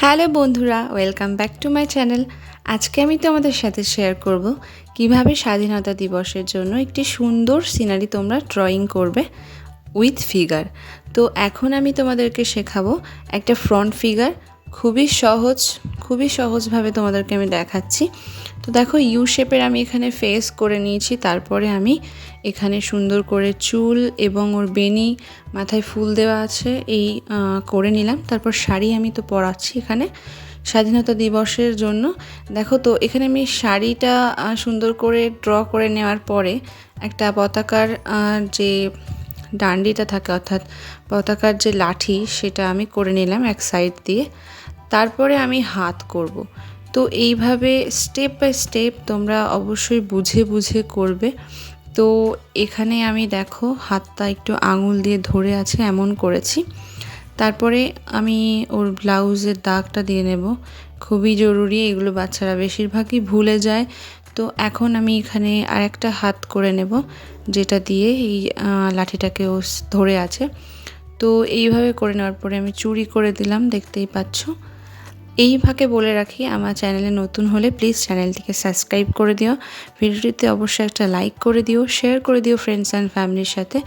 Hello বন্ধুরা, welcome back to my channel. আজকে আমি তোমাদের সাথে শেয়ার করব কিভাবে স্বাধীনতা দিবসের জন্য একটি সুন্দর সিনারি তোমরা ড্রয়িং করবে উইথ ফিগার। তো এখন আমি তোমাদেরকে শেখাবো একটা ফ্রন্ট ফিগার। খুবই সহজভাবে তোমাদেরকে আমি দেখাচ্ছি। তো দেখো, ইউ শেপের আমি এখানে ফেস করে নিয়েছি। তারপরে আমি এখানে সুন্দর করে চুল এবং ওর বেনি, মাথায় ফুল দেওয়া আছে, এই করে নিলাম। তারপর শাড়ি আমি তো পরাচ্ছি এখানে স্বাধীনতা দিবসের জন্য। দেখো, তো এখানে আমি শাড়িটা সুন্দর করে ড্র করে নেওয়ার পরে একটা পতাকার যে ডান্ডিটা থাকে, অর্থাৎ পতাকার যে লাঠি, সেটা আমি করে নিলাম এক সাইড দিয়ে। তারপরে আমি হাত করব। তো এইভাবে স্টেপ বাই স্টেপ তোমরা অবশ্যই বুঝে বুঝে করবে। তো এখানে আমি দেখো হাতটা একটু আঙুল দিয়ে ধরে আছে এমন করেছি। তারপরে আমি ওর ব্লাউজের দাগটা দিয়ে নেব, খুবই জরুরি। এগুলো বাচ্চারা বেশিরভাগই ভুলে যায়। তো এখন আমি এখানে আরেকটা হাত করে নেব, যেটা দিয়ে এই লাঠিটাকে ও ধরে আছে। তো এইভাবে করে নেওয়ার পরে আমি চুড়ি করে দিলাম, দেখতেই পাচ্ছ। এই ফাঁকে বলে রাখি, আমার চ্যানেলে নতুন হলে প্লিজ চ্যানেলটিকে সাবস্ক্রাইব করে দিও, ভিডিওটিতে অবশ্যই একটা লাইক করে দিও, শেয়ার করে দিও ফ্রেন্ডস অ্যান্ড ফ্যামিলির সাথে।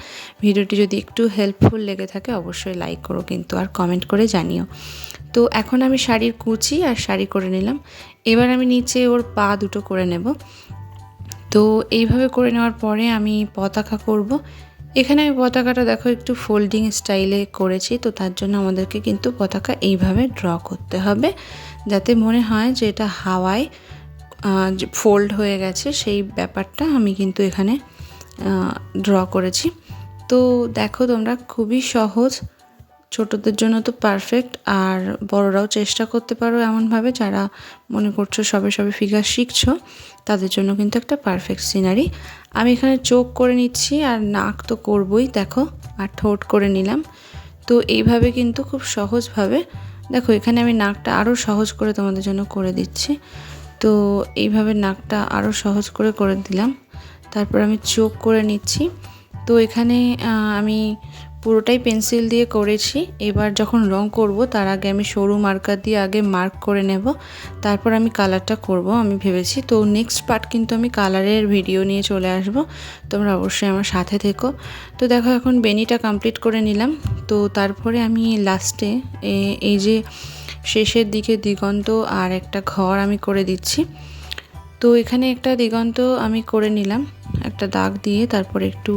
ভিডিওটি যদি একটু হেল্পফুল লেগে থাকে অবশ্যই লাইক করো কিন্তু, আর কমেন্ট করে জানিও। তো এখন আমি শাড়ির কুচি আর শাড়ি করে নিলাম। এবার আমি নিচে ওর পা দুটো করে নেব। তো এইভাবে করে নেওয়ার পরে আমি পতাকা করব। এখানে আমি পতাকাটা দেখো একটু ফোল্ডিং স্টাইলে করেছি। তো তার জন্য আমাদেরকে কিন্তু পতাকা এইভাবে ড্র করতে হবে, যাতে মনে হয় যে এটা হাওয়ায় ফোল্ড হয়ে গেছে, সেই ব্যাপারটা আমি কিন্তু এখানে ড্র করেছি। তো দেখো তোমরা, খুবই সহজ, ছোটদের জন্য তো পারফেক্ট। আর বড়রাও চেষ্টা করতে পারো এমনভাবে, যারা মনে করছো সবে ফিগার শিখছো, তাদের জন্য কিন্তু একটা পারফেক্ট সিনারি। আমি এখানে চোখ করে নিচ্ছি, আর নাক তো করবই দেখো, আর ঠোঁট করে নিলাম। তো এইভাবে কিন্তু খুব সহজভাবে, দেখো এখানে আমি নাকটা আরও সহজ করে তোমাদের জন্য করে দিচ্ছি। তো এইভাবে নাকটা আরও সহজ করে দিলাম। তারপর আমি চোখ করে নিচ্ছি। তো এখানে আমি পুরোটাই পেন্সিল দিয়ে করেছি। এবার যখন রং করব তার আগে আমি সরু মার্কার দিয়ে আগে মার্ক করে নেব, তারপর আমি কালারটা করব আমি ভেবেছি। তো নেক্সট পার্ট কিন্তু আমি কালারের ভিডিও নিয়ে চলে আসব, তোমরা অবশ্যই আমার সাথে থেকো। তো দেখো, এখন বেনিটা কমপ্লিট করে নিলাম। তো তারপরে আমি লাস্টে এই যে শেষের দিকে দিগন্ত আর একটা ঘর আমি করে দিচ্ছি। তো এখানে একটা দিগন্ত আমি করে নিলাম একটা দাগ দিয়ে, তারপর একটু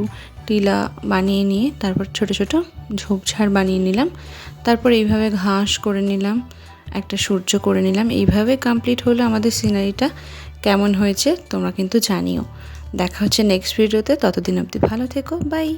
টিলা বানিয়ে নিয়ে তারপর ছোট ছোট ঝোপঝাড় বানিয়ে নিলাম। তারপর এইভাবে ঘাস করে নিলাম, একটা সূর্য করে নিলাম। এইভাবে কমপ্লিট হলো আমাদের সিনারিটা। কেমন হয়েছে তোমরা কিন্তু জানিও। দেখা হচ্ছে নেক্সট ভিডিওতে, ততদিন অবধি ভালো থেকো, বাই।